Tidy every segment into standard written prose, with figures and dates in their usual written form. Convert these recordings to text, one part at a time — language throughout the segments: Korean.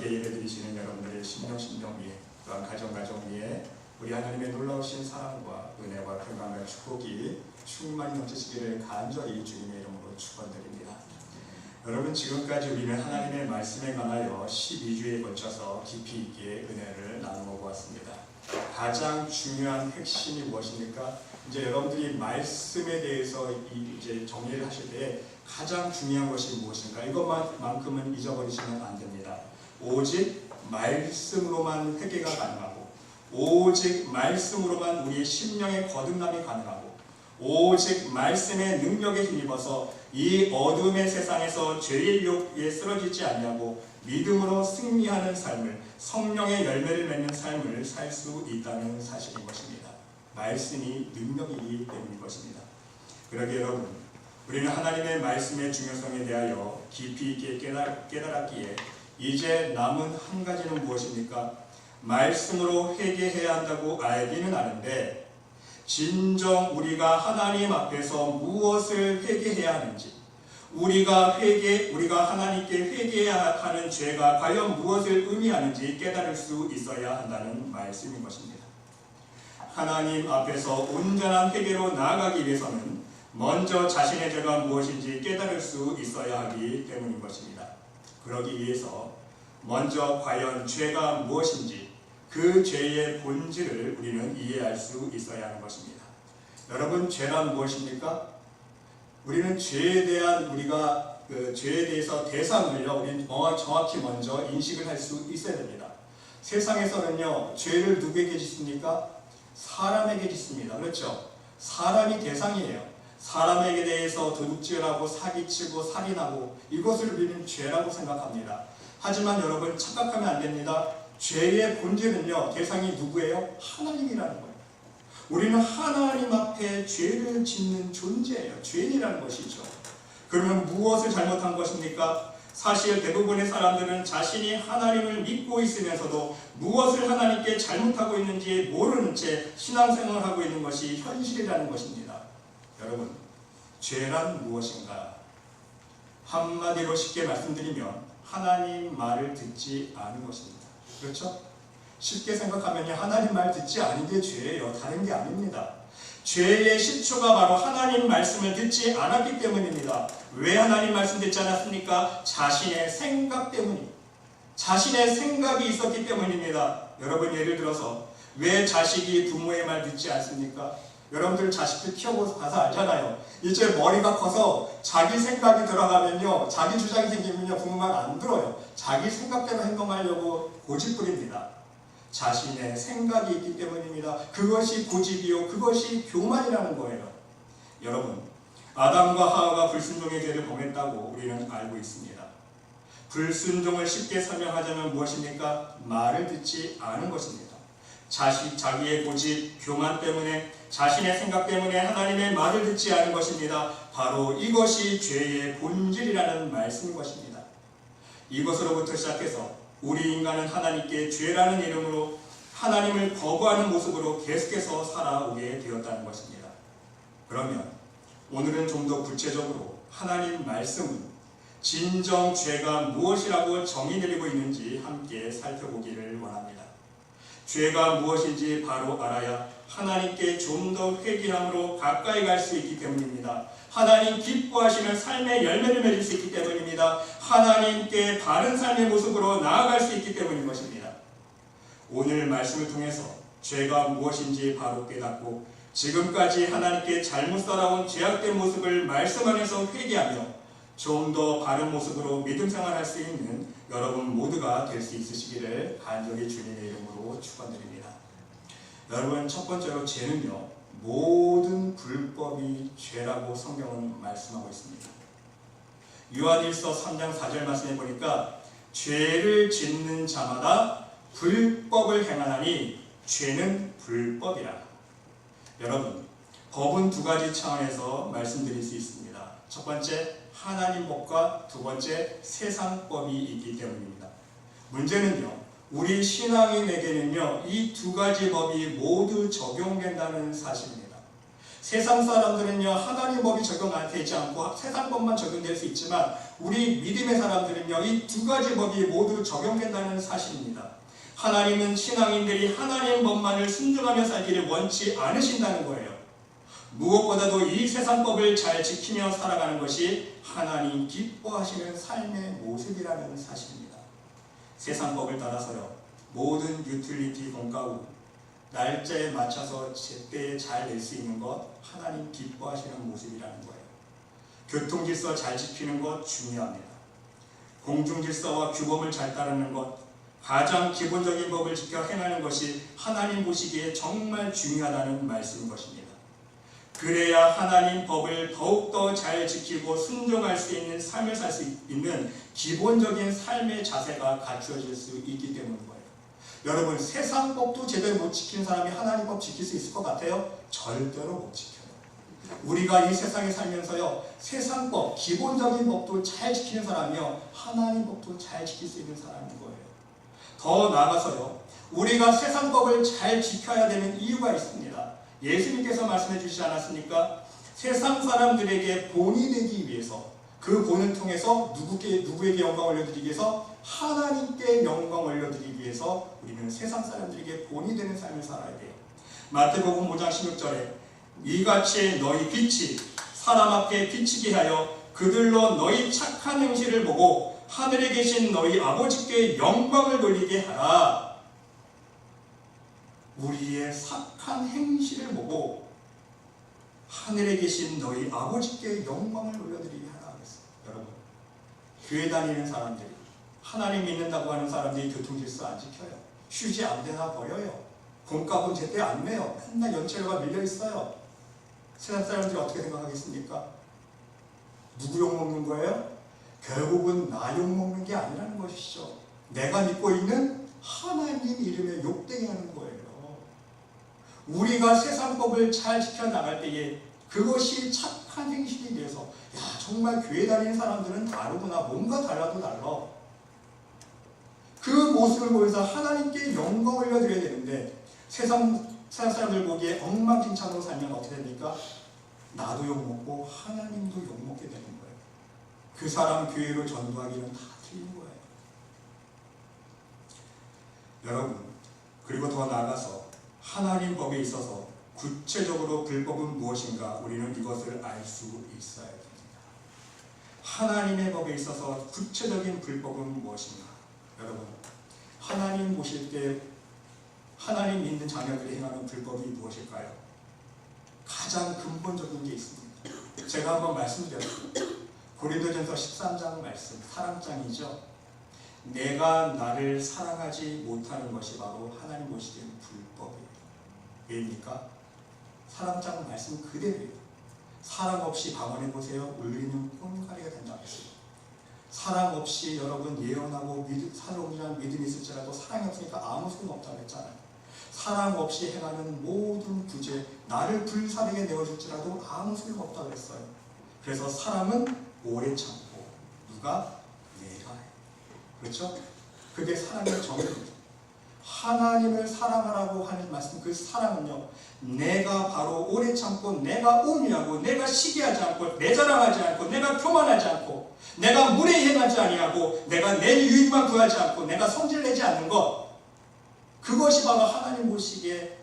함께 예배드리시는 여러분들의 심령 위에, 또한 가정 위에 우리 하나님의 놀라우신 사랑과 은혜와 평강과 축복이 충만히 넘치시기를 간절히 주님의 이름으로 축원드립니다. 여러분, 지금까지 우리는 하나님의 말씀에 관하여 12주에 걸쳐서 깊이 있게 은혜를 나누어 보았습니다. 가장 중요한 핵심이 무엇입니까? 이제 여러분들이 말씀에 대해서 이제 정리를 하실 때 가장 중요한 것이 무엇인가? 이것만큼은 잊어버리시면 안 됩니다. 오직 말씀으로만 회개가 가능하고, 오직 말씀으로만 우리의 심령의 거듭남이 가능하고, 오직 말씀의 능력에 힘입어서 이 어둠의 세상에서 죄의 유혹에 쓰러지지 아니하고 믿음으로 승리하는 삶을, 성령의 열매를 맺는 삶을 살 수 있다는 사실인 것입니다. 말씀이 능력이기 때문인 것입니다. 그러기에 여러분, 우리는 하나님의 말씀의 중요성에 대하여 깊이 있게 깨달았기에 이제 남은 한 가지는 무엇입니까? 말씀으로 회개해야 한다고 알기는 아는데, 진정 우리가 하나님 앞에서 무엇을 회개해야 하는지, 우리가 하나님께 회개해야 하는 죄가 과연 무엇을 의미하는지 깨달을 수 있어야 한다는 말씀인 것입니다. 하나님 앞에서 온전한 회개로 나아가기 위해서는 먼저 자신의 죄가 무엇인지 깨달을 수 있어야 하기 때문인 것입니다. 그러기 위해서 먼저 과연 죄가 무엇인지, 그 죄의 본질을 우리는 이해할 수 있어야 하는 것입니다. 여러분, 죄란 무엇입니까? 우리는 죄에 대해서 대상을요, 우리는 정확히 먼저 인식을 할 수 있어야 됩니다. 세상에서는요, 죄를 누구에게 짓습니까? 사람에게 짓습니다. 그렇죠? 사람이 대상이에요. 사람에게 대해서 도둑질하고 사기치고 살인하고, 이것을 우리는 죄라고 생각합니다. 하지만 여러분, 착각하면 안 됩니다. 죄의 본질은요, 대상이 누구예요? 하나님이라는 거예요. 우리는 하나님 앞에 죄를 짓는 존재예요. 죄인이라는 것이죠. 그러면 무엇을 잘못한 것입니까? 사실 대부분의 사람들은 자신이 하나님을 믿고 있으면서도 무엇을 하나님께 잘못하고 있는지 모르는 채 신앙생활을 하고 있는 것이 현실이라는 것입니다. 여러분, 죄란 무엇인가? 한마디로 쉽게 말씀드리면 하나님 말을 듣지 않은 것입니다. 그렇죠? 쉽게 생각하면 하나님 말 듣지 않은 게 죄예요. 다른 게 아닙니다. 죄의 시초가 바로 하나님 말씀을 듣지 않았기 때문입니다. 왜 하나님 말씀 듣지 않았습니까? 자신의 생각 때문입니다. 자신의 생각이 있었기 때문입니다. 여러분, 예를 들어서 왜 자식이 부모의 말 듣지 않습니까? 여러분들 자식들 키워보서 가서 알잖아요. 이제 머리가 커서 자기 생각이 들어가면요, 자기 주장이 생기면요, 부모 말 안 들어요. 자기 생각대로 행동하려고 고집부립니다. 자신의 생각이 있기 때문입니다. 그것이 고집이요, 그것이 교만이라는 거예요. 여러분, 아담과 하와가 불순종의 죄를 범했다고 우리는 알고 있습니다. 불순종을 쉽게 설명하자면 무엇입니까? 말을 듣지 않은 것입니다. 자기의 고집, 교만 때문에, 자신의 생각 때문에 하나님의 말을 듣지 않은 것입니다. 바로 이것이 죄의 본질이라는 말씀인 것입니다. 이것으로부터 시작해서 우리 인간은 하나님께 죄라는 이름으로 하나님을 거부하는 모습으로 계속해서 살아오게 되었다는 것입니다. 그러면 오늘은 좀 더 구체적으로 하나님 말씀은 진정 죄가 무엇이라고 정의 내리고 있는지 함께 살펴보기를 원합니다. 죄가 무엇인지 바로 알아야 하나님께 좀 더 회개함으로 가까이 갈 수 있기 때문입니다. 하나님 기뻐하시는 삶의 열매를 맺을 수 있기 때문입니다. 하나님께 바른 삶의 모습으로 나아갈 수 있기 때문인 것입니다. 오늘 말씀을 통해서 죄가 무엇인지 바로 깨닫고 지금까지 하나님께 잘못 살아온 죄악된 모습을 말씀 안에서 회개하며 좀 더 바른 모습으로 믿음 생활할 수 있는 여러분 모두가 될 수 있으시기를 간절히 주님의 이름으로 축원드립니다. 여러분, 첫 번째로 죄는요, 모든 불법이 죄라고 성경은 말씀하고 있습니다. 요한일서 3장 4절 말씀에 보니까 죄를 짓는 자마다 불법을 행하나니 죄는 불법이라. 여러분, 법은 두 가지 차원에서 말씀드릴 수 있습니다. 첫 번째, 하나님 법과 두 번째, 세상 법이 있기 때문입니다. 문제는요, 우리 신앙인에게는요, 이 두 가지 법이 모두 적용된다는 사실입니다. 세상 사람들은요, 하나님 법이 적용되지 않고 세상 법만 적용될 수 있지만 우리 믿음의 사람들은요, 이 두 가지 법이 모두 적용된다는 사실입니다. 하나님은 신앙인들이 하나님 법만을 순종하며 살기를 원치 않으신다는 거예요. 무엇보다도 이 세상 법을 잘 지키며 살아가는 것이 하나님 기뻐하시는 삶의 모습이라는 사실입니다. 세상 법을 따라서요, 모든 유틸리티 공과후 날짜에 맞춰서 제때에 잘 낼 수 있는 것, 하나님 기뻐하시는 모습이라는 거예요. 교통질서 잘 지키는 것 중요합니다. 공중질서와 규범을 잘 따르는 것, 가장 기본적인 법을 지켜 행하는 것이 하나님 보시기에 정말 중요하다는 말씀인 것입니다. 그래야 하나님 법을 더욱더 잘 지키고 순종할 수 있는 삶을 살 수 있는 기본적인 삶의 자세가 갖추어질 수 있기 때문인 거예요. 여러분, 세상 법도 제대로 못 지키는 사람이 하나님 법 지킬 수 있을 것 같아요? 절대로 못 지켜요. 우리가 이 세상에 살면서요, 세상 법, 기본적인 법도 잘 지키는 사람이요, 하나님 법도 잘 지킬 수 있는 사람인 거예요. 더 나아가서요, 우리가 세상 법을 잘 지켜야 되는 이유가 있습니다. 예수님께서 말씀해 주시지 않았습니까? 세상 사람들에게 본이 되기 위해서, 그 본을 통해서 누구에게 영광 올려드리기 위해서? 하나님께 영광 올려드리기 위해서 우리는 세상 사람들에게 본이 되는 삶을 살아야 돼요. 마태복음 5장 16절에 이같이 너희 빛이 사람 앞에 비치게 하여 그들로 너희 착한 행실을 보고 하늘에 계신 너희 아버지께 영광을 돌리게 하라. 우리의 착한 행실을 보고 하늘에 계신 너희 아버지께 영광을 올려드리게 하라 그랬어요. 여러분, 교회 다니는 사람들이, 하나님 믿는다고 하는 사람들이 교통질서 안 지켜요. 휴지 안 되나 버려요. 공값은 제때 안 내요. 맨날 연체료가 밀려 있어요. 세상 사람들이 어떻게 생각하겠습니까? 누구 욕먹는 거예요? 결국은 나 욕먹는 게 아니라는 것이죠. 내가 믿고 있는 하나님 이름에 욕되게 하는 거예요. 우리가 세상법을 잘 지켜나갈 때에 그것이 착한 행실이 돼서, 야, 정말 교회 다니는 사람들은 다르구나, 뭔가 달라도 달라. 그 모습을 보면서 하나님께 영광 올려드려야 되는데, 세상 사람들 보기에 엉망진창으로 살면 어떻게 됩니까? 나도 욕먹고 하나님도 욕먹게 되는 거예요. 그 사람 교회로 전도하기는 다 틀린 거예요. 여러분, 그리고 더 나아가서 하나님 법에 있어서 구체적으로 불법은 무엇인가 우리는 이것을 알 수 있어야 됩니다. 하나님의 법에 있어서 구체적인 불법은 무엇인가? 여러분, 하나님 보실 때 하나님 믿는 자녀들이 행하는 불법이 무엇일까요? 가장 근본적인 게 있습니다. 제가 한번 말씀드렸습니다. 고린도전서 13장 말씀, 사랑장이죠. 내가 나를 사랑하지 못하는 것이 바로 하나님 보시기에는 불법이에요. 왜입니까? 사랑장 말씀 그대로예요. 사랑 없이 방언해보세요. 울리는 꼰가리가 된다고 했어요. 사랑 없이 여러분 예언하고 사랑이라는 믿음이 있을지라도 사랑이 없으니까 아무 소용 없다고 했잖아요. 사랑 없이 행하는 모든 구제, 나를 불사르게 내어줄지라도 아무 소용 없다고 했어요. 그래서 사랑은 오래 참고, 누가? 내가 해. 그렇죠? 그게 사랑의 정의입니다. 하나님을 사랑하라고 하는 말씀, 그 사랑은요, 내가 바로 오래 참고, 내가 온유하고, 내가 시기하지 않고, 내 자랑하지 않고, 내가 교만하지 않고, 내가 무례히 행하지 아니하고, 내가 내 유익만 구하지 않고, 내가 성질내지 않는 것, 그것이 바로 하나님 보시기에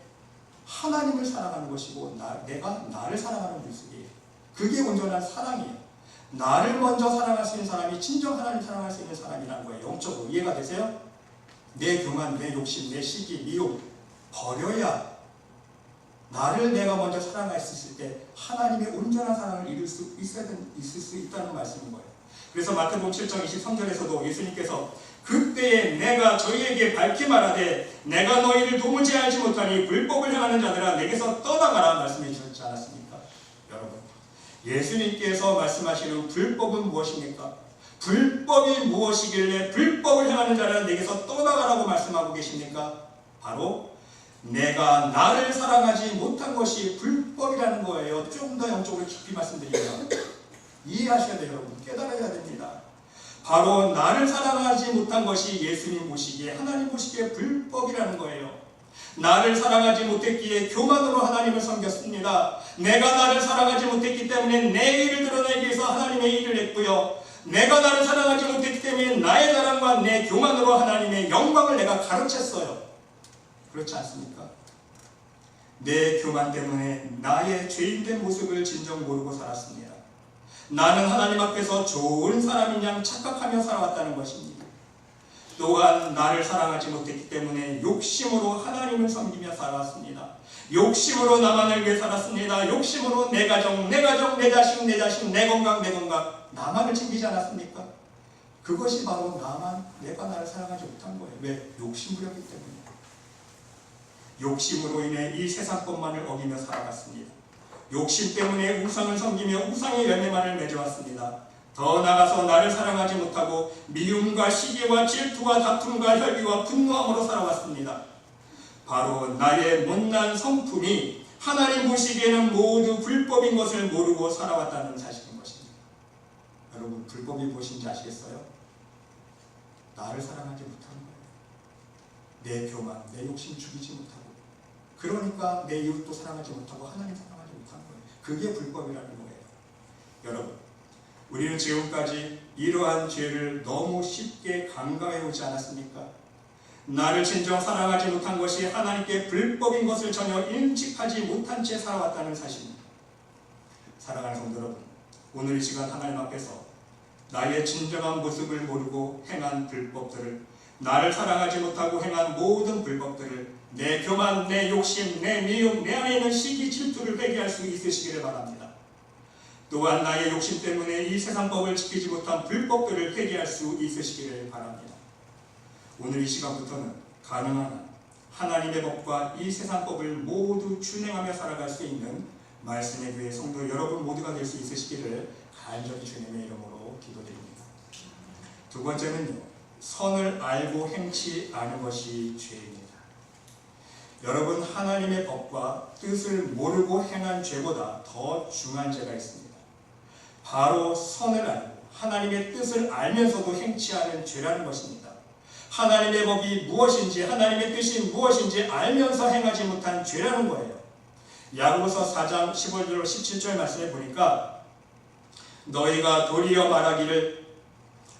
하나님을 사랑하는 것이고, 내가 나를 사랑하는 모습이에요. 그게 온전한 사랑이에요. 나를 먼저 사랑할 수 있는 사람이 진정 하나님 사랑할 수 있는 사람이라는 거예요. 영적으로 이해가 되세요? 내 교만, 내 욕심, 내 시기, 미혹 버려야 나를 내가 먼저 사랑할 수 있을 때 하나님의 온전한 사랑을 있을 수 있다는 말씀인 거예요. 그래서 마태복음 7장 23절에서도 예수님께서 그때에 내가 저희에게 밝히 말하되 내가 너희를 도무지 알지 못하니 불법을 행하는 자들아 내게서 떠나가라 말씀해 주셨지 않았습니까? 여러분, 예수님께서 말씀하시는 불법은 무엇입니까? 불법이 무엇이길래 불법을 행하는 자는 내게서 떠나가라고 말씀하고 계십니까? 바로 내가 나를 사랑하지 못한 것이 불법이라는 거예요. 좀 더 영적으로 깊이 말씀드리면 이해하셔야 돼요. 여러분, 깨달아야 됩니다. 바로 나를 사랑하지 못한 것이 예수님 보시기에, 하나님 보시기에 불법이라는 거예요. 나를 사랑하지 못했기에 교만으로 하나님을 섬겼습니다. 내가 나를 사랑하지 못했기 때문에 내 일을 드러내기 위해서 하나님의 일을 했고요. 내가 나를 사랑하지 못했기 때문에 나의 자랑과 내 교만으로 하나님의 영광을 내가 가로챘어요. 그렇지 않습니까? 내 교만 때문에 나의 죄인된 모습을 진정 모르고 살았습니다. 나는 하나님 앞에서 좋은 사람인 양 착각하며 살아왔다는 것입니다. 또한 나를 사랑하지 못했기 때문에 욕심으로 하나님을 섬기며 살아왔습니다. 욕심으로 나만을 위해 살았습니다. 욕심으로 내 가정, 내 자식, 내 건강, 나만을 챙기지 않았습니까? 그것이 바로 내가 나를 사랑하지 못한 거예요. 왜? 욕심 부렸기 때문에. 욕심으로 인해 이 세상 것만을 어기며 살아갔습니다. 욕심 때문에 우상을 섬기며 우상의 열매만을 맺어왔습니다. 더 나아가서 나를 사랑하지 못하고 미움과 시기와 질투와 다툼과 혈기와 분노함으로 살아왔습니다. 바로 나의 못난 성품이 하나님 보시기에는 모두 불법인 것을 모르고 살아왔다는 사실인 것입니다. 여러분, 불법이 무엇인지 아시겠어요? 나를 사랑하지 못하는 거예요. 내 교만, 내 욕심 죽이지 못하고, 그러니까 내 이웃도 사랑하지 못하고 하나님 사랑하지 못하는 거예요. 그게 불법이라는 거예요. 여러분, 우리는 지금까지 이러한 죄를 너무 쉽게 간과해오지 않았습니까? 나를 진정 사랑하지 못한 것이 하나님께 불법인 것을 전혀 인식하지 못한 채 살아왔다는 사실입니다. 사랑하는 성도 여러분, 오늘 이 시간 하나님 앞에서 나의 진정한 모습을 모르고 행한 불법들을, 나를 사랑하지 못하고 행한 모든 불법들을, 내 교만, 내 욕심, 내 미움, 내 안에 있는 시기, 질투를 회개할 수 있으시기를 바랍니다. 또한 나의 욕심 때문에 이 세상법을 지키지 못한 불법들을 회개할 수 있으시기를 바랍니다. 오늘 이 시간부터는 가능한 한 하나님의 법과 이 세상법을 모두 준행하며 살아갈 수 있는 말씀의 교회 성도 여러분 모두가 될 수 있으시기를 간절히 주님의 이름으로 기도드립니다. 두 번째는요, 선을 알고 행치 않은 것이 죄입니다. 여러분, 하나님의 법과 뜻을 모르고 행한 죄보다 더 중한 죄가 있습니다. 바로 선을 알고 하나님의 뜻을 알면서도 행치 않은 죄라는 것입니다. 하나님의 법이 무엇인지, 하나님의 뜻이 무엇인지 알면서 행하지 못한 죄라는 거예요. 야고보서 4장 15절 17절 말씀에 보니까 너희가 도리어 말하기를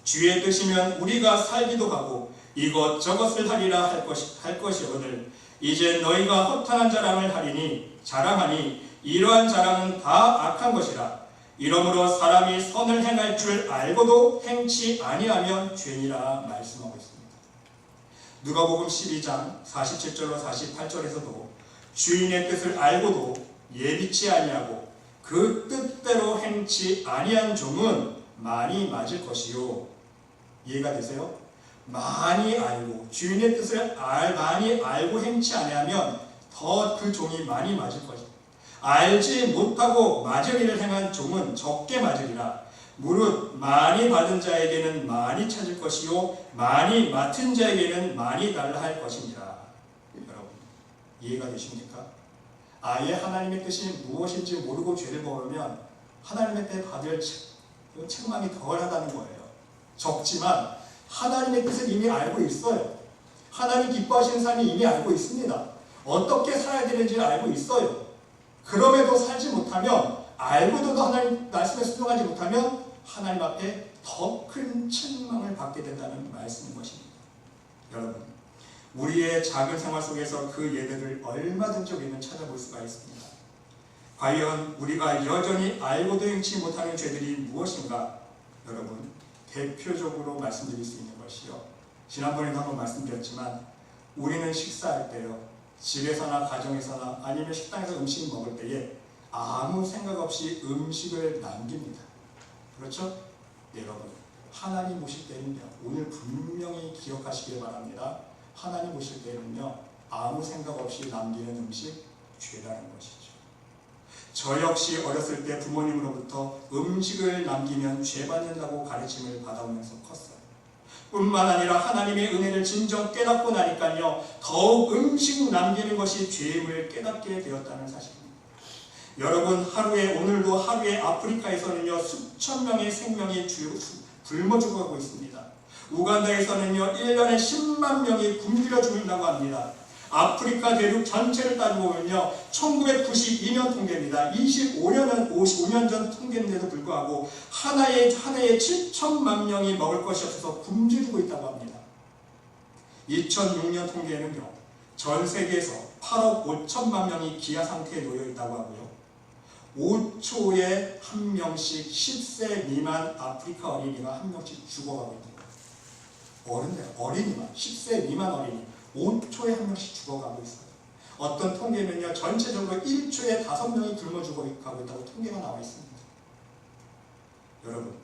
주의 뜻이면 우리가 살기도 하고 이것저것을 하리라 할 것이거늘 이제 너희가 허탄한 자랑을 자랑하니 이러한 자랑은 다 악한 것이라. 이러므로 사람이 선을 행할 줄 알고도 행치 아니하면 죄니라 말씀하고 있습니다. 누가복음 12장 47절로 48절에서도 주인의 뜻을 알고도 예비치 아니하고 그 뜻대로 행치 아니한 종은 많이 맞을 것이요. 이해가 되세요? 많이 알고 주인의 뜻을 많이 알고 행치 아니하면 더 그 종이 많이 맞을 것입니다. 알지 못하고 맞을 일을 행한 종은 적게 맞으리라. 무릇 많이 받은 자에게는 많이 찾을 것이요 많이 맡은 자에게는 많이 달라 할 것이니라. 여러분, 이해가 되십니까? 아예 하나님의 뜻이 무엇인지 모르고 죄를 범하면 하나님의 때 받을 책망이 덜하다는 거예요. 적지만 하나님의 뜻을 이미 알고 있어요. 하나님 기뻐하시는 삶이 이미 알고 있습니다. 어떻게 살아야 되는지 알고 있어요. 그럼에도 살지 못하면, 알고도 하나님 말씀에 순종하지 못하면 하나님 앞에 더 큰 책망을 받게 된다는 말씀인 것입니다. 여러분, 우리의 작은 생활 속에서 그 예들을 얼마든지 우리는 찾아볼 수가 있습니다. 과연 우리가 여전히 알고도 행치 못하는 죄들이 무엇인가? 여러분, 대표적으로 말씀드릴 수 있는 것이요, 지난번에도 한번 말씀드렸지만 우리는 식사할 때요, 집에서나 가정에서나 아니면 식당에서 음식을 먹을 때에 아무 생각 없이 음식을 남깁니다. 그렇죠? 여러분, 하나님 오실 때는요, 오늘 분명히 기억하시길 바랍니다. 하나님 오실 때는요, 아무 생각 없이 남기는 음식 죄라는 것이죠. 저 역시 어렸을 때 부모님으로부터 음식을 남기면 죄 받는다고 가르침을 받아오면서 컸어요. 뿐만 아니라 하나님의 은혜를 진정 깨닫고 나니까요, 더욱 음식 남기는 것이 죄임을 깨닫게 되었다는 사실입니다. 여러분, 오늘도 하루에 아프리카에서는요, 수천 명의 생명이 굶어 죽어가고 있습니다. 우간다에서는요, 1년에 10만 명이 굶주려 죽는다고 합니다. 아프리카 대륙 전체를 따지고 보면요, 1992년 통계입니다. 55년 전 통계인데도 불구하고 하나에 7천만 명이 먹을 것이 없어서 굶주리고 있다고 합니다. 2006년 통계에는요, 전 세계에서 8억 5천만 명이 기아 상태에 놓여 있다고 하고요, 5초에 한 명씩 10세 미만 아프리카 어린이가 한 명씩 죽어가고 있는 거예요. 어린이만 10세 미만 어린이 5초에 한 명씩 죽어가고 있어요. 어떤 통계는요, 전체적으로 1초에 5명이 굶어 죽어가고 있다고 통계가 나와 있습니다. 여러분,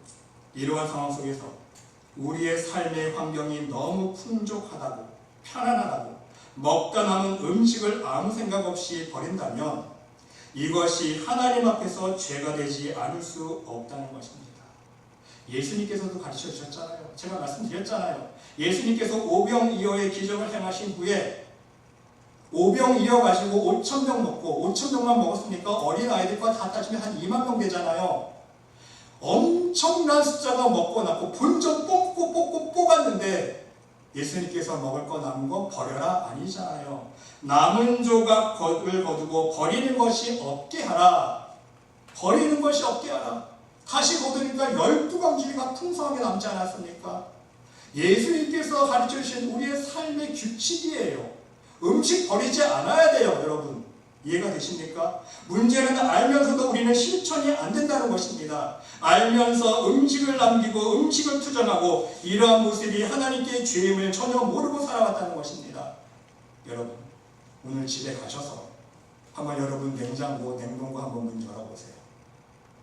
이러한 상황 속에서 우리의 삶의 환경이 너무 풍족하다고, 편안하다고, 먹다 남은 음식을 아무 생각 없이 버린다면 이것이 하나님 앞에서 죄가 되지 않을 수 없다는 것입니다. 예수님께서도 가르쳐 주셨잖아요. 제가 말씀드렸잖아요. 예수님께서 오병이어의 기적을 행하신 후에 오병이어 가지고 5,000명 먹고 5,000명만 먹었으니까 어린아이들과 다 따지면 한 2만 명 되잖아요. 엄청난 숫자가 먹고 났고 본전 뽑고 뽑았는데 예수님께서 먹을 거 남은 거 버려라 아니잖아요. 남은 조각을 거두고 버리는 것이 없게 하라. 버리는 것이 없게 하라. 다시 거두니까 12광주리가 풍성하게 남지 않았습니까? 예수님께서 가르쳐 주신 우리의 삶의 규칙이에요. 음식 버리지 않아야 돼요, 여러분. 이해가 되십니까? 문제는 알면서도 우리는 실천이 안 된다는 것입니다. 알면서 음식을 남기고 음식을 투정하고 이러한 모습이 하나님께 죄임을 전혀 모르고 살아왔다는 것입니다. 여러분, 오늘 집에 가셔서 한번 여러분 냉장고, 냉동고 한번 문 열어보세요.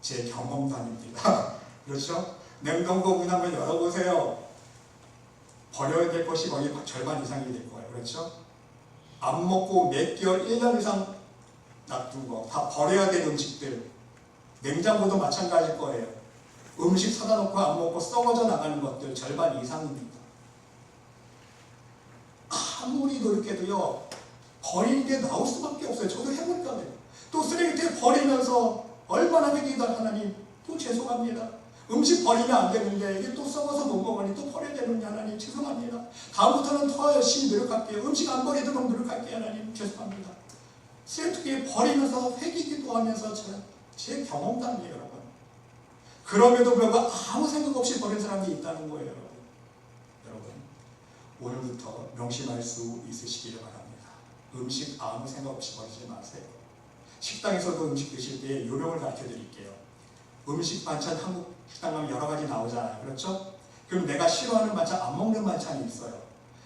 제 경험담입니다. 그렇죠? 냉동고 문 한번 열어보세요. 버려야 될 것이 거의 절반 이상이 될 거예요. 그렇죠? 안 먹고 몇 개월, 1년 이상 놔둔 거, 다 버려야 될 음식들. 냉장고도 마찬가지일 거예요. 음식 사다 놓고 안 먹고 썩어져 나가는 것들 절반 이상입니다. 아무리 노력해도요, 버리는 게 나올 수밖에 없어요. 저도 해보니까 그래요. 또 쓰레기통에 버리면서 얼마나 회개가 하나님, 또 죄송합니다. 음식 버리면 안 되는데 이게 또 썩어서 못 먹으니 또 버려야 되느냐 하나님, 죄송합니다. 다음부터는 더 열심히 노력할게요. 음식 안 버리도록 노력할게요 하나님, 죄송합니다. 쓰레기통에 버리면서 회개기도 하면서 제 경험담이에요, 여러분. 그럼에도 불구하고 아무 생각 없이 버린 사람이 있다는 거예요, 여러분. 여러분, 오늘부터 명심할 수 있으시기를 바랍니다. 음식 아무 생각 없이 버리지 마세요. 식당에서도 음식 드실 때 요령을 가르쳐 드릴게요. 음식 반찬 한국 식당 가면 여러 가지 나오잖아요. 그렇죠? 그럼 내가 싫어하는 반찬, 안 먹는 반찬이 있어요.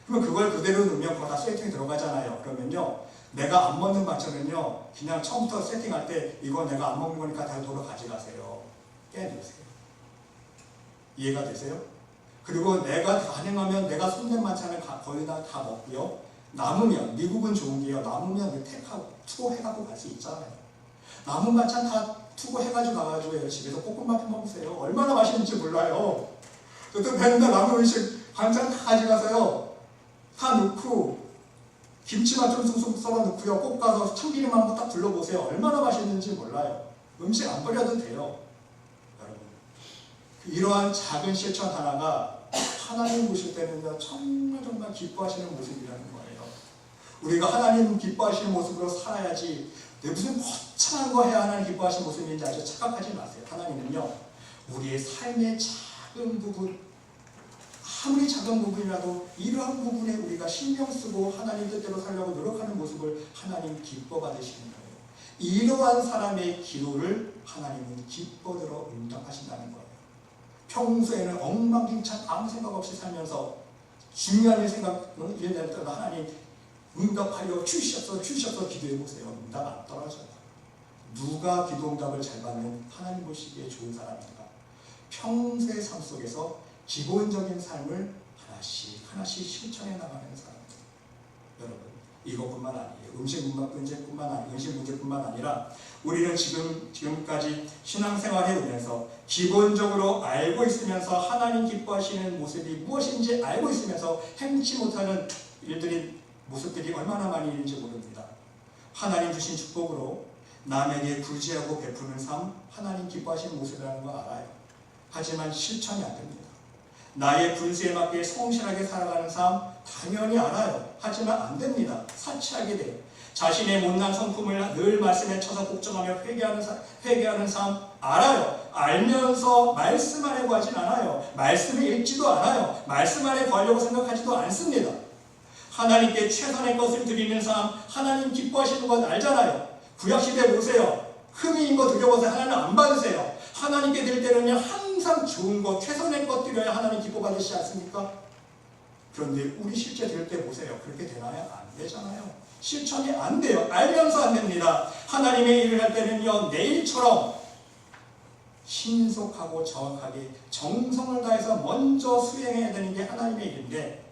그러면 그걸 그대로 넣으면 그거 다 세팅이 들어가잖아요. 그러면요, 내가 안 먹는 반찬은요, 그냥 처음부터 세팅할 때 이거 내가 안 먹는 거니까 다 도로 가져가세요. 깨주세요. 이해가 되세요? 그리고 내가 가능하면 내가 손댄 반찬을 거의 다 먹고요. 남으면, 미국은 좋은 게요, 남으면 택하고 투고해갖고 갈 수 있잖아요. 남은 반찬 다 투고해가지고 가가지고 집에서 볶음밥 해 먹으세요. 얼마나 맛있는지 몰라요. 또 맨날 남은 음식 반찬 다 가져가서요, 다 넣고 김치만 좀 쑥쑥 썰어 넣고요, 볶아서 참기름 한번 딱 둘러보세요. 얼마나 맛있는지 몰라요. 음식 안 버려도 돼요. 여러분, 이러한 작은 실천 하나가 하나님 보실 때는요, 정말 기뻐하시는 모습이라는 거예요. 우리가 하나님 기뻐하시는 모습으로 살아야지 무슨 거창한 거 해야 하나님 기뻐하시는 모습인지 아주 착각하지 마세요. 하나님은요, 우리의 삶의 작은 부분, 아무리 작은 부분이라도 이러한 부분에 우리가 신경 쓰고 하나님 뜻대로 살려고 노력하는 모습을 하나님 기뻐 받으시는 거예요. 이러한 사람의 기도를 하나님은 기뻐들어 응답하신다는 거예요. 평소에는 엉망진창 아무 생각 없이 살면서 중요한 일 낼 때도 하나님 응답하려 주시옵소서 기도해보세요. 응답 안 떨어져요. 누가 기도 응답을 잘 받는 하나님 보시기에 좋은 사람인가? 평소의 삶 속에서 기본적인 삶을 하나씩 실천해 나가는 사람들. 여러분, 이것뿐만 아니에요. 음식 문제뿐만 아니라 우리는 지금까지 신앙생활해 오면서 기본적으로 알고 있으면서 하나님 기뻐하시는 모습이 무엇인지 알고 있으면서 행치 못하는 모습들이 얼마나 많이 있는지 모릅니다. 하나님 주신 축복으로 남에게 구제하고 베푸는 삶, 하나님 기뻐하시는 모습이라는 거 알아요. 하지만 실천이 안 됩니다. 나의 분수에 맞게 성실하게 살아가는 삶 당연히 알아요. 하지만 안 됩니다. 사치하게 돼요. 자신의 못난 성품을 늘 말씀에 쳐서 복종하며 회개하는 삶 알아요. 알면서 말씀 안에 구하진 않아요. 말씀을 읽지도 않아요. 말씀 안에 구하려고 생각하지도 않습니다. 하나님께 최선의 것을 드리는 삶, 하나님 기뻐하시는 것 알잖아요. 구약시대 보세요. 흠이인 거 드려보세요. 하나님 안 받으세요. 하나님께 드릴 때는요, 항상 좋은 것, 최선의 것 드려야 하나님 기뻐 받으시지 않습니까? 그런데 우리 실제 드릴 때 보세요. 그렇게 되나요? 안 되잖아요. 실천이 안 돼요. 알면서 안 됩니다. 하나님의 일을 할 때는요, 내일처럼 신속하고 정확하게 정성을 다해서 먼저 수행해야 되는 게 하나님의 일인데,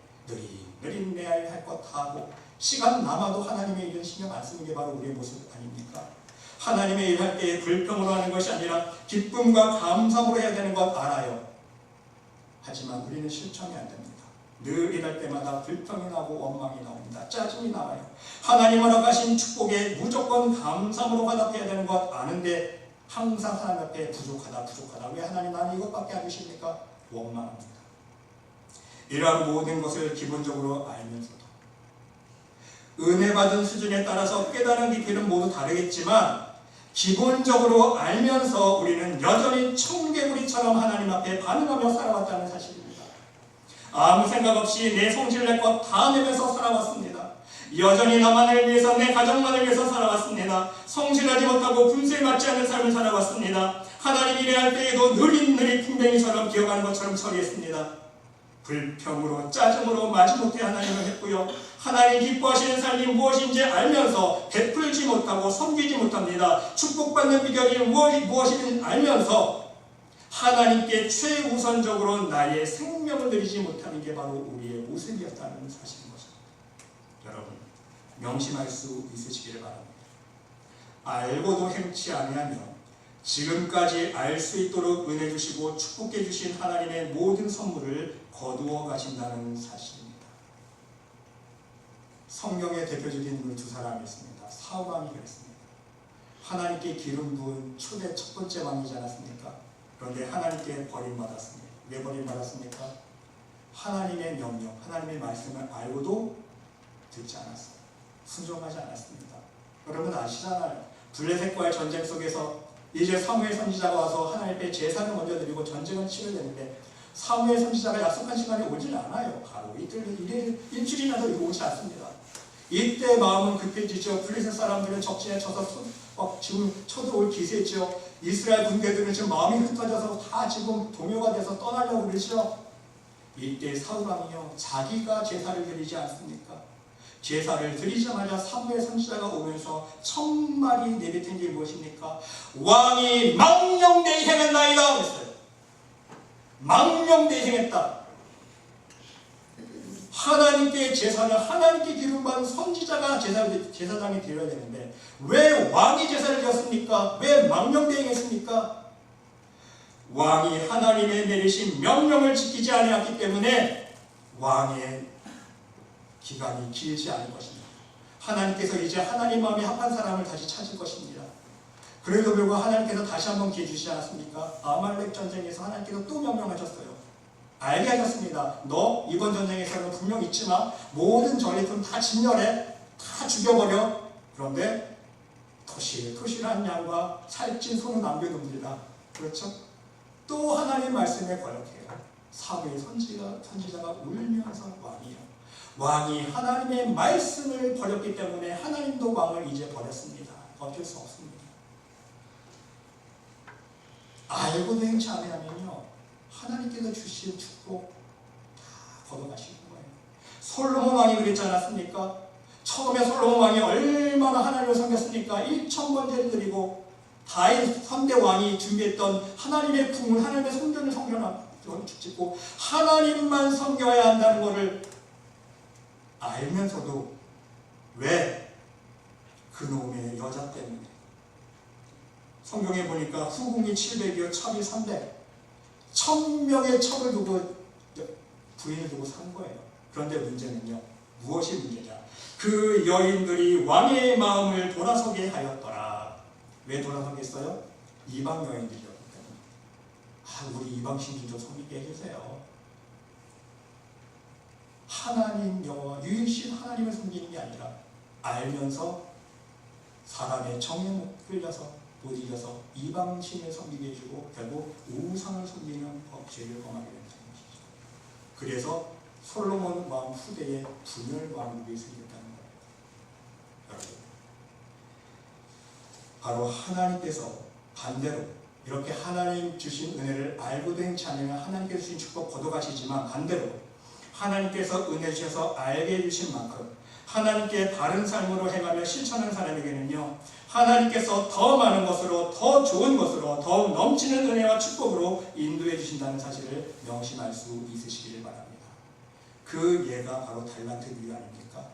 느린 내 일 할 것 다 하고 시간 남아도 하나님의 일은 신경 안 쓰는 게 바로 우리의 모습 아닙니까? 하나님의 일 할 때 불평으로 하는 것이 아니라 기쁨과 감사로 해야 되는 것 알아요. 하지만 우리는 실천이 안 됩니다. 늘 일할 때마다 불평이 나고 원망이 나옵니다. 짜증이 나와요. 하나님 허락하신 축복에 무조건 감사로 화답해야 되는 것 아는데 항상 하나님 앞에 부족하다. 왜 하나님 나는 이것밖에 안 주십니까? 원망합니다. 이러한 모든 것을 기본적으로 알면서도 은혜 받은 수준에 따라서 깨달은 깊이는 모두 다르겠지만 기본적으로 알면서 우리는 여전히 청개구리처럼 하나님 앞에 반응하며 살아왔다는 사실입니다. 아무 생각 없이 내 성질 낼 것 다 내면서 살아왔습니다. 여전히 나만을 위해서, 내 가정만을 위해서 살아왔습니다. 성실하지 못하고 분수에 맞지 않는 삶을 살아왔습니다. 하나님 일해할 때에도 느릿느릿 풍뎅이처럼 기어가는 것처럼 처리했습니다. 불평으로 짜증으로 마지못해 하나님을 했고요. 하나님 기뻐하시는 삶이 무엇인지 알면서 베풀지 못하고 섬기지 못합니다. 축복받는 비결이 무엇인지 알면서 하나님께 최우선적으로 나의 생명을 드리지 못하는 게 바로 우리의 모습이었다는 사실인 것입니다. 여러분 명심할 수 있으시기를 바랍니다. 알고도 행치 아니하며 지금까지 알 수 있도록 은혜 주시고 축복해 주신 하나님의 모든 선물을 거두어 가신다는 사실입니다. 성경의 대표적인 인물 두 사람이 있습니다. 사울왕이 그랬습니다. 하나님께 기름 부은 초대 첫 번째 왕이지 않았습니까? 그런데 하나님께 버림받았습니다. 왜 버림받았습니까? 하나님의 명령, 하나님의 말씀을 알고도 듣지 않았어요. 순종하지 않았습니다. 여러분 아시잖아요. 블레셋과의 전쟁 속에서 이제 사무엘 선지자가 와서 하나님 앞에 제사를 먼저 드리고 전쟁은 치러되는데 사무엘 선지자가 약속한 시간에 오질 않아요. 바로 일주일이나도 오지 않습니다. 이때 마음은 급해지죠. 블레셋 사람들은 적진에 쳐서 지금 쳐들어올 기세죠. 이스라엘 군대들은 지금 마음이 흩어져서 다 지금 동요가 돼서 떠나려고 그러죠. 이때 사울왕이요, 자기가 제사를 드리지 않습니까? 제사를 드리자마자 사무엘 선지자가 오면서 첫 말이 내뱉은 게 무엇입니까? 왕이 망령되이 행했나이다 그랬어요. 망령되이 행했다. 하나님께 제사는 하나님께 기름받은 선지자가 제사장이 드려야 되는데 왜 왕이 제사를 드렸습니까? 왜 망령되이 행했습니까? 왕이 하나님의 내리신 명령을 지키지 아니했기 때문에 왕의 기간이 길지 않을 것입니다. 하나님께서 이제 하나님 마음이 합한 사람을 다시 찾을 것입니다. 그래도 불구하고 하나님께서 다시 한번 기회 주시지 않았습니까? 아말렉 전쟁에서 하나님께서 또 명령하셨어요. 알게 하셨습니다. 너 이번 전쟁에서는 분명 있지만 모든 전리품 다 진멸해, 다 죽여버려. 그런데 토실토실한 양과 살찐 소는 남겨둡니다. 그렇죠? 또 하나님 말씀에 거역해요. 사무엘 선지자가 울면서 왕이 하나님의 말씀을 버렸기 때문에 하나님도 왕을 이제 버렸습니다. 어쩔 수 없습니다. 알고도 행치 않으면요, 하나님께서 주신 축복 다 걷어가시는 거예요. 솔로몬 왕이 그랬지 않았습니까? 처음에 솔로몬 왕이 얼마나 하나님을 섬겼습니까? 1,000번제를 드리고 다윗 3대 왕이 준비했던 하나님의 궁을, 하나님의 성전을 짓고 하나님만 섬겨야 한다는 것을 알면서도 왜? 그놈의 여자 때문에. 성경에 보니까 후궁이 700이요 첩이 300. 1000명의 첩을 두고 부인을 두고 산 거예요. 그런데 문제는요, 무엇이 문제냐? 그 여인들이 왕의 마음을 돌아서게 하였더라. 왜 돌아서겠어요? 이방 여인들이었기 때문에. 우리 이방 신주 좀 섬기게 해주세요. 하나님 여호와 유일신 하나님을 섬기는 게 아니라 알면서 사람의 정에 끌려서 못 이겨서 이방신을 섬기게 해주고 결국 우상을 섬기는 죄를 범하게 되는 것이죠. 그래서 솔로몬 왕 후대에 분열 왕국이 생겼다는 거예요. 여러분, 바로 하나님께서 반대로 이렇게 하나님 주신 은혜를 알고도 행치 않으면 하나님께서 주신 축복 거둬가시지만 반대로 하나님께서 은혜 주셔서 알게 해주신 만큼 하나님께 바른 삶으로 행하며 실천하는 사람에게는요, 하나님께서 더 많은 것으로, 더 좋은 것으로, 더 넘치는 은혜와 축복으로 인도해 주신다는 사실을 명심할 수 있으시기를 바랍니다. 그 예가 바로 달란트 비유 아닙니까?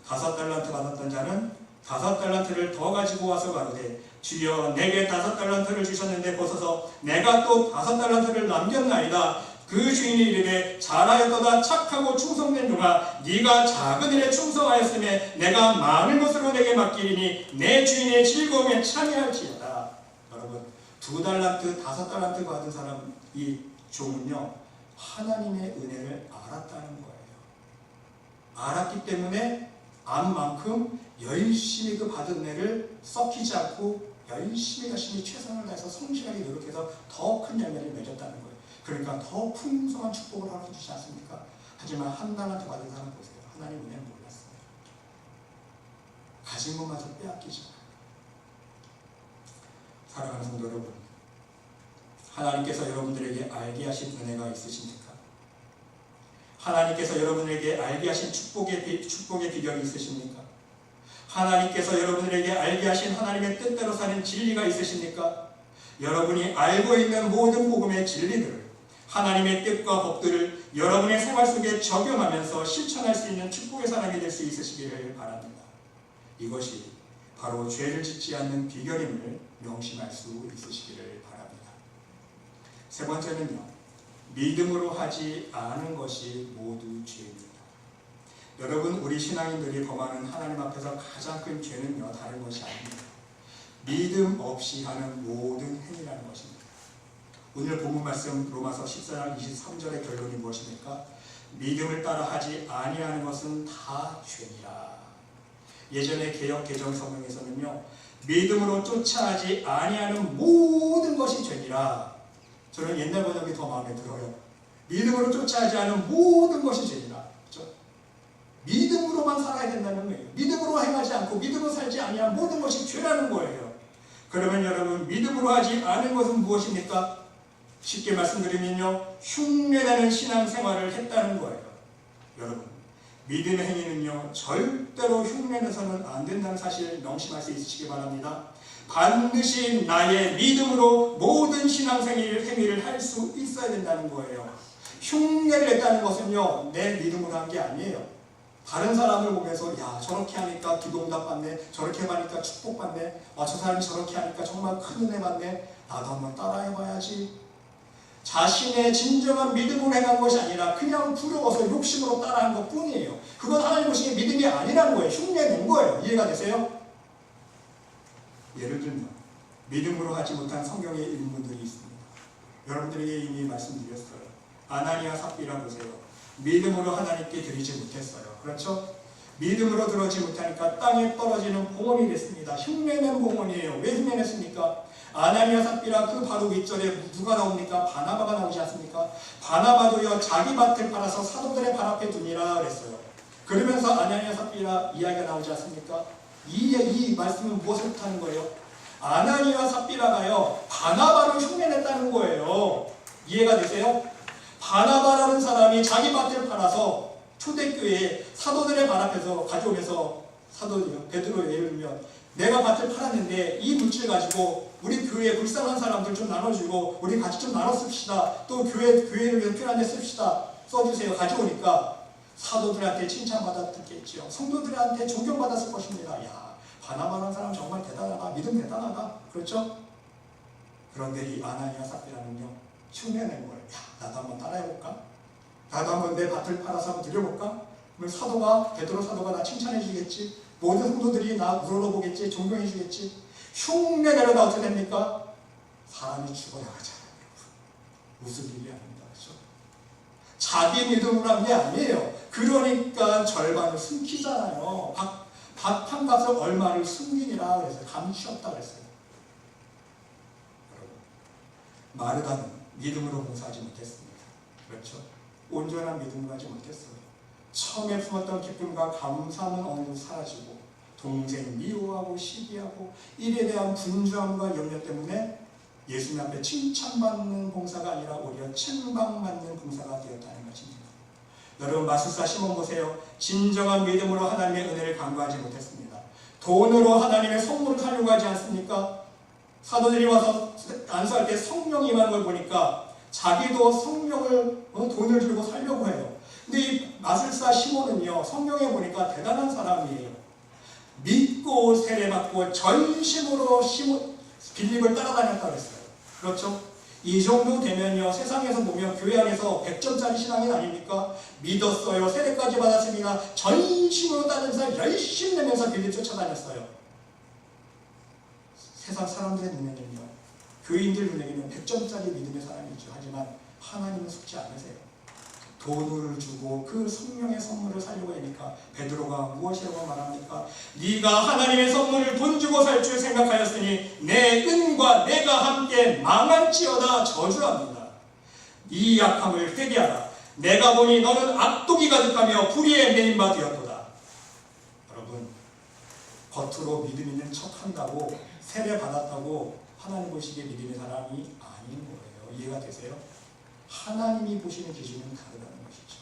5달란트 받았던 자는 5달란트를 더 가지고 와서 가로되 주여 내게 5달란트를 주셨는데 벗어서 내가 또 5달란트를 남겼나이다. 그 주인이 이르되 잘하였도다 착하고 충성된 종아, 네가 작은 일에 충성하였으며 내가 많은 것으로 내게 맡기리니 내 주인의 즐거움에 참여할지어다. 여러분, 2달란트 5달란트 받은 사람, 이 종은요 하나님의 은혜를 알았다는 거예요. 알았기 때문에 안 만큼 열심히 그 받은 은혜를 썩히지 않고 열심히 최선을 다해서 성실하게 노력해서 더 큰 열매를 맺었다는 거예요. 그러니까 더 풍성한 축복을 하나님 주시지 않습니까? 하지만 한 달란트 받은 사람 보세요. 하나님 은혜는 몰랐어요. 가진 것마저 빼앗기지 않아요. 사랑하는 성도 여러분, 하나님께서 여러분들에게 알게 하신 은혜가 있으십니까? 하나님께서 여러분에게 알게 하신 축복의 비결이 있으십니까? 하나님께서 여러분들에게 알게 하신 하나님의 뜻대로 사는 진리가 있으십니까? 여러분이 알고 있는 모든 복음의 진리들을, 하나님의 뜻과 법들을 여러분의 생활 속에 적용하면서 실천할 수 있는 축복의 사람이 될 수 있으시기를 바랍니다. 이것이 바로 죄를 짓지 않는 비결임을 명심할 수 있으시기를 바랍니다. 세 번째는요, 믿음으로 하지 않은 것이 모두 죄입니다. 여러분, 우리 신앙인들이 범하는 하나님 앞에서 가장 큰 죄는요 다른 것이 아닙니다. 믿음 없이 하는 모든 행위라는 것입니다. 오늘 본문 말씀 로마서 14장 23절의 결론이 무엇입니까? 믿음을 따라 하지 아니하는 것은 다 죄니라. 예전에 개역 개정 성경에서는요, 믿음으로 쫓아하지 아니하는 모든 것이 죄니라. 저는 옛날 번역이 더 마음에 들어요. 믿음으로 쫓아하지 않은 모든 것이 죄니라. 그렇죠? 믿음으로만 살아야 된다는 거예요. 믿음으로 행하지 않고 믿음으로 살지 아니한 모든 것이 죄라는 거예요. 그러면 여러분, 믿음으로 하지 않은 것은 무엇입니까? 쉽게 말씀드리면요, 흉내내는 신앙생활을 했다는 거예요. 여러분, 믿음의 행위는요 절대로 흉내내서는 안 된다는 사실을 명심할 수 있으시기 바랍니다. 반드시 나의 믿음으로 모든 신앙생활을 할 수 있어야 된다는 거예요. 흉내를 냈다는 것은요 내 믿음으로 한 게 아니에요. 다른 사람을 보면서 야 저렇게 하니까 기도응답 받네, 저렇게 하니까 축복 받네, 저 사람이 저렇게 하니까 정말 큰 은혜 받네, 나도 한번 따라해봐야지. 자신의 진정한 믿음으로 행한 것이 아니라 그냥 부러워서 욕심으로 따라한 것 뿐이에요. 그건 하나님 보시기에 믿음이 아니라는 거예요. 흉내낸 거예요. 이해가 되세요? 예를 들면 믿음으로 하지 못한 성경의 인물들이 있습니다. 여러분들에게 이미 말씀드렸어요. 아나니아 삽비라 보세요. 믿음으로 하나님께 드리지 못했어요. 그렇죠? 믿음으로 들어오지 못하니까 땅에 떨어지는 봉헌이 됐습니다. 흉내낸 봉헌이에요. 왜 흉내냈습니까? 아나니아 삽비라 그 바로 윗절에 누가 나옵니까? 바나바가 나오지 않습니까? 바나바도요 자기 밭을 팔아서 사도들의 발 앞에 두니라 그랬어요. 그러면서 아나니아 삽비라 이야기가 나오지 않습니까? 이 말씀은 무엇을 뜻하는 거예요? 아나니아 삽비라가요 바나바를 흉내냈다는 거예요. 이해가 되세요? 바나바라는 사람이 자기 밭을 팔아서 초대교회에 사도들의 발 앞에서 가져오면서 사도들이요 베드로 예를 들면 내가 밭을 팔았는데 이 물질 가지고 우리 교회에 불쌍한 사람들 좀 나눠주고 우리 같이 좀 나눠 씁시다. 또 교회를 위해서 필요한 데 씁시다. 써주세요. 가져오니까 사도들한테 칭찬받았겠죠. 성도들한테 존경받았을 것입니다. 야, 바나바라는 사람 정말 대단하다. 믿음 대단하다. 그렇죠? 그런데 이 아나니아 삽비라는요 흉내낸 거예요. 야, 나도 한번 따라해볼까? 나도 한번 내 밭을 팔아서 한번 드려볼까? 그러면 베드로 사도가 나 칭찬해 주겠지. 모든 성도들이 나 우러러보겠지. 존경해 주겠지. 흉내내려다 어떻게 됩니까? 사람이 죽어나가잖아요. 무슨 일이 아닙니다. 그렇죠? 자기 믿음으로 한 게 아니에요. 그 그러니까 절반을 숨기잖아요. 밥 한 값을 얼마를 숨기니라 그래서 감추었다 그랬어요. 여러분, 마르다는 믿음으로 봉사하지 못했습니다. 그렇죠? 온전한 믿음으로 하지 못했어요. 처음에 품었던 기쁨과 감사는 어느 날 사라지고 동생 미워하고 시기하고 일에 대한 분주함과 염려 때문에 예수님 앞에 칭찬받는 봉사가 아니라 오히려 책망받는 봉사가 되었다는 것입니다. 여러분, 마술사 시몬 보세요. 진정한 믿음으로 하나님의 은혜를 간구하지 못했습니다. 돈으로 하나님의 성물을 살려고 하지 않습니까? 사도들이 와서 안수할 때 성령이 임하는 걸 보니까 자기도 성령을 돈을 주고 살려고 해요. 근데 이 마술사 시몬은요, 성경에 보니까 대단한 사람이에요. 믿고 세례받고 전심으로 빌립을 따라다녔다고 했어요. 그렇죠? 이 정도 되면요, 세상에서 보면 교회 안에서 100점짜리 신앙인 아닙니까? 믿었어요. 세례까지 받았습니다. 전심으로 따르면서 열심히 내면서 빌립 쫓아다녔어요. 세상 사람들의 눈에는요, 교인들 눈에는 100점짜리 믿음의 사람이죠. 하지만 하나님은 속지 않으세요. 돈을 주고 그 성령의 선물을 살려고 하니까 베드로가 무엇이라고 말합니까? 네가 하나님의 선물을 돈 주고 살 줄 생각하였으니 내 은과 내가 함께 망할지어다 저주합니다. 이 약함을 회개하라. 내가 보니 너는 악독이 가득하며 불의에 매인 바 되었도다. 여러분, 겉으로 믿음 있는 척한다고 세례 받았다고 하나님 보시기에 믿음의 사람이 아닌 거예요. 이해가 되세요? 하나님이 보시는 기준은 다르다는 것이죠.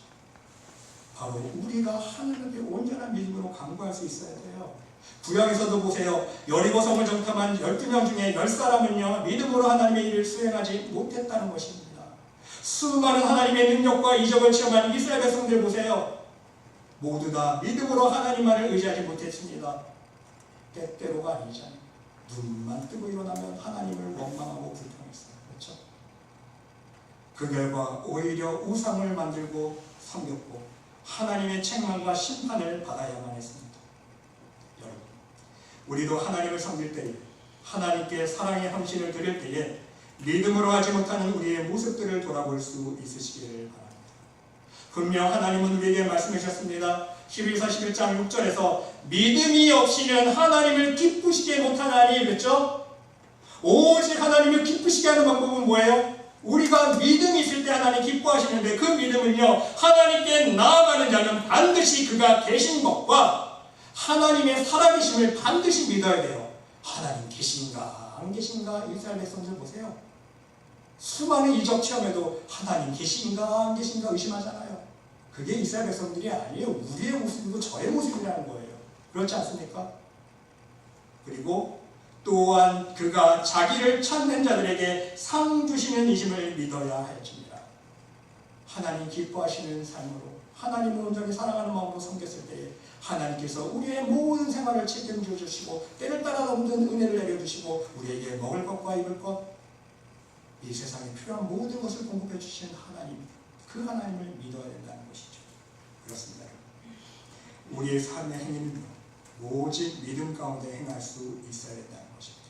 바로 우리가 하나님께 온전한 믿음으로 간구할 수 있어야 돼요. 구약에서도 보세요. 여리고성을 정탐한 12명 중에 10사람은요 믿음으로 하나님의 일을 수행하지 못했다는 것입니다. 수많은 하나님의 능력과 이적을 체험한 이스라엘 백성들 보세요. 모두 다 믿음으로 하나님만을 의지하지 못했습니다. 때때로가 아니잖아요. 눈만 뜨고 일어나면 하나님을 원망하고 불평했어요. 그렇죠? 그 결과 오히려 우상을 만들고 섬겼고 하나님의 책망과 심판을 받아야만 했습니다. 여러분, 우리도 하나님을 섬길 때에, 하나님께 사랑의 헌신을 드릴 때에 믿음으로 하지 못하는 우리의 모습들을 돌아볼 수 있으시기를 바랍니다. 분명 하나님은 우리에게 말씀해 주셨습니다. 히브리서 11장 6절에서 믿음이 없이는 하나님을 기쁘시게 못하나니, 그랬죠? 오직 하나님을 기쁘시게 하는 방법은 뭐예요? 우리가 믿음이 있을 때 하나님 기뻐하시는데, 그 믿음은요 하나님께 나아가는 자는 반드시 그가 계신 것과 하나님의 살아계심을 반드시 믿어야 돼요. 하나님 계신가 안 계신가? 이스라엘 백성들 보세요. 수많은 이적 체험에도 하나님 계신가 안 계신가 의심하잖아요. 그게 이스라엘 백성들이 아니에요. 우리의 모습이고 저의 모습이라는 거예요. 그렇지 않습니까? 그리고 또한 그가 자기를 찾는 자들에게 상 주시는 이심을 믿어야 할지니라. 하나님 기뻐하시는 삶으로, 하나님을 온전히 사랑하는 마음으로 섬겼을 때에 하나님께서 우리의 모든 생활을 책임져 주시고 때를 따라 넘는 은혜를 내려주시고 우리에게 먹을 것과 입을 것, 이 세상에 필요한 모든 것을 공급해 주시는 하나님, 그 하나님을 믿어야 된다는 것이죠. 그렇습니다. 우리의 삶의 행위는 오직 믿음 가운데 행할 수 있어야 된다는 것입니다.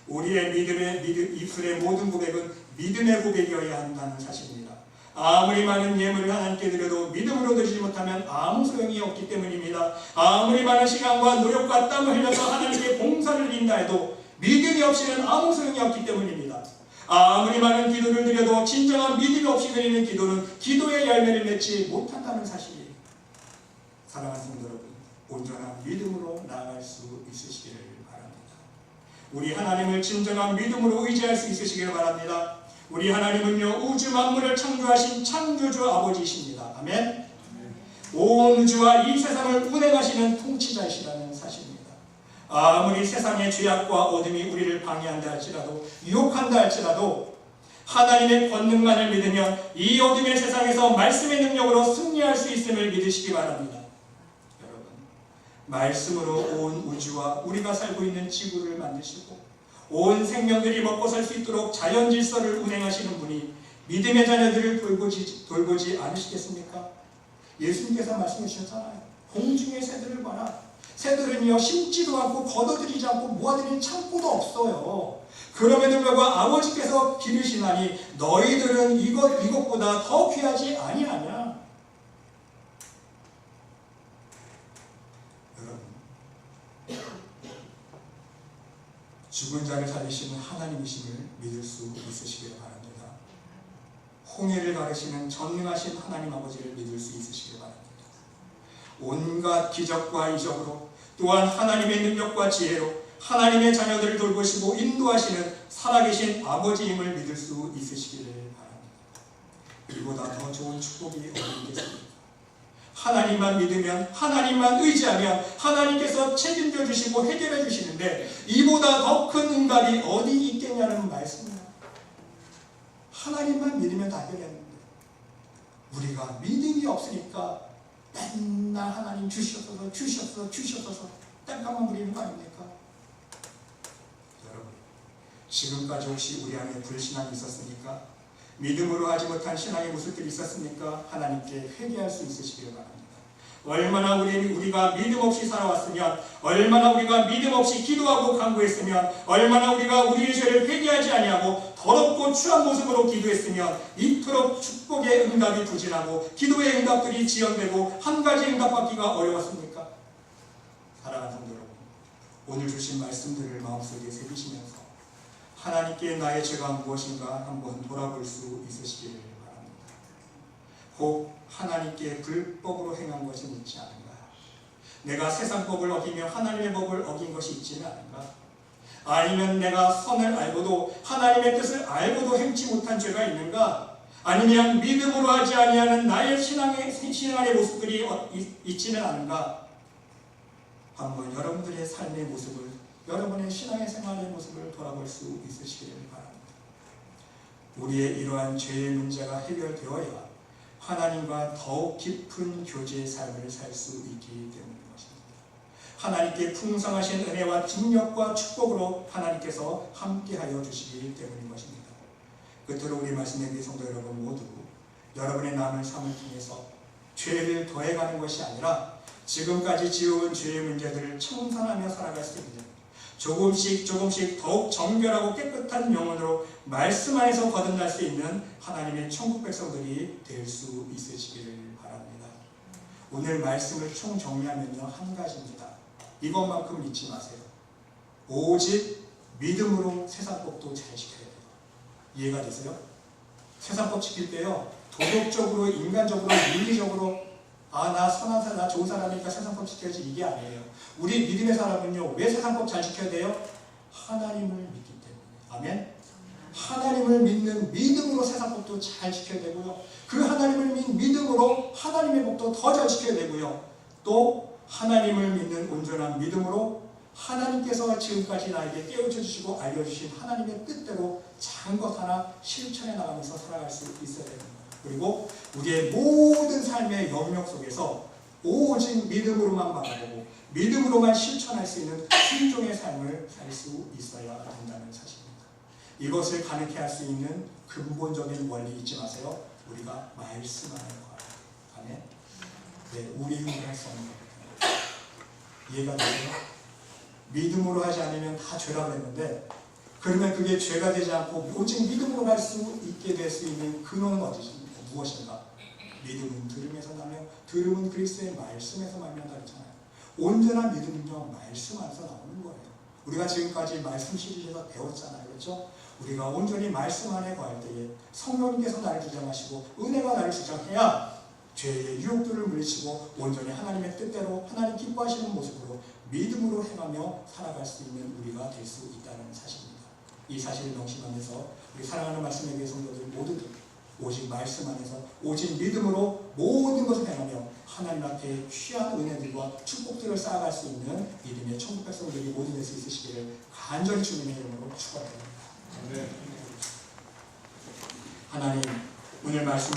우리의 입술의 모든 고백은 믿음의 고백이어야 한다는 사실입니다. 아무리 많은 예물을 하나님께 드려도 믿음으로 드리지 못하면 아무 소용이 없기 때문입니다. 아무리 많은 시간과 노력과 땀을 흘려서 하나님께 봉사를 드린다 해도 믿음이 없이는 아무 소용이 없기 때문입니다. 아무리 많은 기도를 드려도 진정한 믿음이 없이 드리는 기도는 기도의 열매를 맺지 못한다는 사실이에요. 사랑하는 성도 여러분, 온전한 믿음으로 나아갈 수 있으시기를 바랍니다. 우리 하나님을 진정한 믿음으로 의지할 수 있으시기를 바랍니다. 우리 하나님은요 우주 만물을 창조하신 창조주 아버지이십니다. 아멘. 온 우주와 이 세상을 운행하시는 통치자이시라는 사실입니다. 아무리 세상의 죄악과 어둠이 우리를 방해한다 할지라도, 유혹한다 할지라도 하나님의 권능만을 믿으면 이 어둠의 세상에서 말씀의 능력으로 승리할 수 있음을 믿으시기 바랍니다. 여러분, 말씀으로 온 우주와 우리가 살고 있는 지구를 만드시고 온 생명들이 먹고 살 수 있도록 자연 질서를 운행하시는 분이 믿음의 자녀들을 돌보지 않으시겠습니까? 예수님께서 말씀해 주셨잖아요. 공중의 새들을 봐라. 새들은요 심지도 않고 거둬들이지 않고 모아들이는 창고도 없어요. 그럼에도 불구하고 아버지께서 기르시나니 너희들은 이것보다 더 귀하지 아니하냐. 죽은 자를 살리시는 하나님이심을 믿을 수 있으시길 바랍니다. 홍해를 가르시는 전능하신 하나님 아버지를 믿을 수 있으시길 바랍니다. 온갖 기적과 이적으로 또한 하나님의 능력과 지혜로 하나님의 자녀들을 돌보시고 인도하시는 살아계신 아버지임을 믿을 수 있으시기를 바랍니다. 이보다 더 좋은 축복이 어디 있겠습니까? 하나님만 믿으면, 하나님만 의지하면 하나님께서 책임져 주시고 해결해 주시는데 이보다 더 큰 응답이 어디 있겠냐는 말씀입니다. 하나님만 믿으면 다 해결했는데 우리가 믿음이 없으니까 맨날 하나님 주시옵소서 땡깡만 부리는 거 아닙니까? 여러분, 지금까지 혹시 우리 안에 불신앙이 있었습니까? 믿음으로 하지 못한 신앙의 모습들이 있었습니까? 하나님께 회개할 수 있으시기를 바랍니다. 얼마나 우리가 믿음 없이 살아왔으면, 얼마나 우리가 믿음 없이 기도하고 간구했으면, 얼마나 우리가 우리의 죄를 회개하지 아니하고 더럽고 추한 모습으로 기도했으면 이토록 축복의 응답이 부진하고 기도의 응답들이 지연되고 한 가지 응답받기가 어려웠습니까? 사랑하는 성도 여러분, 오늘 주신 말씀들을 마음속에 새기시면서 하나님께 나의 죄가 무엇인가 한번 돌아볼 수 있으시기를 바랍니다. 혹 하나님께 불법으로 행한 것은 있지 않은가? 내가 세상 법을 어기며 하나님의 법을 어긴 것이 있지는 않은가? 아니면 내가 선을 알고도 하나님의 뜻을 알고도 행치 못한 죄가 있는가? 아니면 믿음으로 하지 아니하는 나의 신앙의 모습들이 있지는 않은가? 한번 여러분들의 삶의 모습을, 여러분의 신앙의 생활의 모습을 돌아볼 수 있으시기를 바랍니다. 우리의 이러한 죄의 문제가 해결되어야 하나님과 더욱 깊은 교제의 삶을 살 수 있기 때문인 것입니다. 하나님께 풍성하신 은혜와 능력과 축복으로 하나님께서 함께하여 주시기 때문인 것입니다. 끝으로 우리 말씀의 귀 성도 여러분 모두 여러분의 남은 삶을 통해서 죄를 더해가는 것이 아니라 지금까지 지어온 죄의 문제들을 청산하며 살아갈 수 있는, 조금씩 더욱 정결하고 깨끗한 영혼으로 말씀 안에서 거듭날 수 있는 하나님의 천국 백성들이 될 수 있으시기를 바랍니다. 오늘 말씀을 총정리하면요, 한 가지입니다. 이것만큼 잊지 마세요. 오직 믿음으로 세상법도 잘 지켜야 돼요. 이해가 되세요? 세상법 지킬 때요, 도덕적으로, 인간적으로, 윤리적으로 나 선한 사람, 나 좋은 사람이니까 세상법 지켜야지, 이게 아니에요. 우리 믿음의 사람은요, 왜 세상법 잘 지켜야 돼요? 하나님을 믿기 때문에. 아멘? 하나님을 믿는 믿음으로 세상법도 잘 지켜야 되고요. 그 하나님을 믿는 믿음으로 하나님의 법도 더 잘 지켜야 되고요. 또 하나님을 믿는 온전한 믿음으로 하나님께서 지금까지 나에게 깨우쳐 주시고 알려주신 하나님의 뜻대로 작은 것 하나 실천해 나가면서 살아갈 수 있어야 됩니다. 그리고 우리의 모든 삶의 영역 속에서 오직 믿음으로만 바라보고 믿음으로만 실천할 수 있는 순종의 삶을 살 수 있어야 된다는 사실입니다. 이것을 가능케 할 수 있는 근본적인 원리 잊지 마세요. 우리가 말씀 안에 거하라. 아멘. 네, 우리 힘으로 할 수 없는 겁니다. 이해가 되세요? 믿음으로 하지 않으면 다 죄라 그랬는데, 그러면 그게 죄가 되지 않고 오직 믿음으로 갈 수 있게 될 수 있는 근원은 무엇인가? 믿음은 들음에서 나며 들음은 그리스도의 말씀에서 말미암다 그랬잖아요. 온전한 믿음은요, 말씀 안에서 나오는 거예요. 우리가 지금까지 말씀 시리즈에서 배웠잖아요. 그렇죠? 우리가 온전히 말씀 안에 거할 때에 성령님께서 나를 주장하시고 은혜가 나를 주장해야 죄의 유혹들을 물리치고 온전히 하나님의 뜻대로 하나님 기뻐하시는 모습으로 믿음으로 행하며 살아갈 수 있는 우리가 될 수 있다는 사실입니다. 이 사실을 명심하면서 우리 사랑하는 말씀의 교회 성도들 모두들 오직 말씀 안에서 오직 믿음으로 모든 것을 행하며 하나님 앞에 귀한 은혜들과 축복들을 쌓아갈 수 있는 믿음의 천국 백성들이 모두 될 수 있으시기를 간절히 주님의 이름으로 축원합니다. 하나님, 오늘 말씀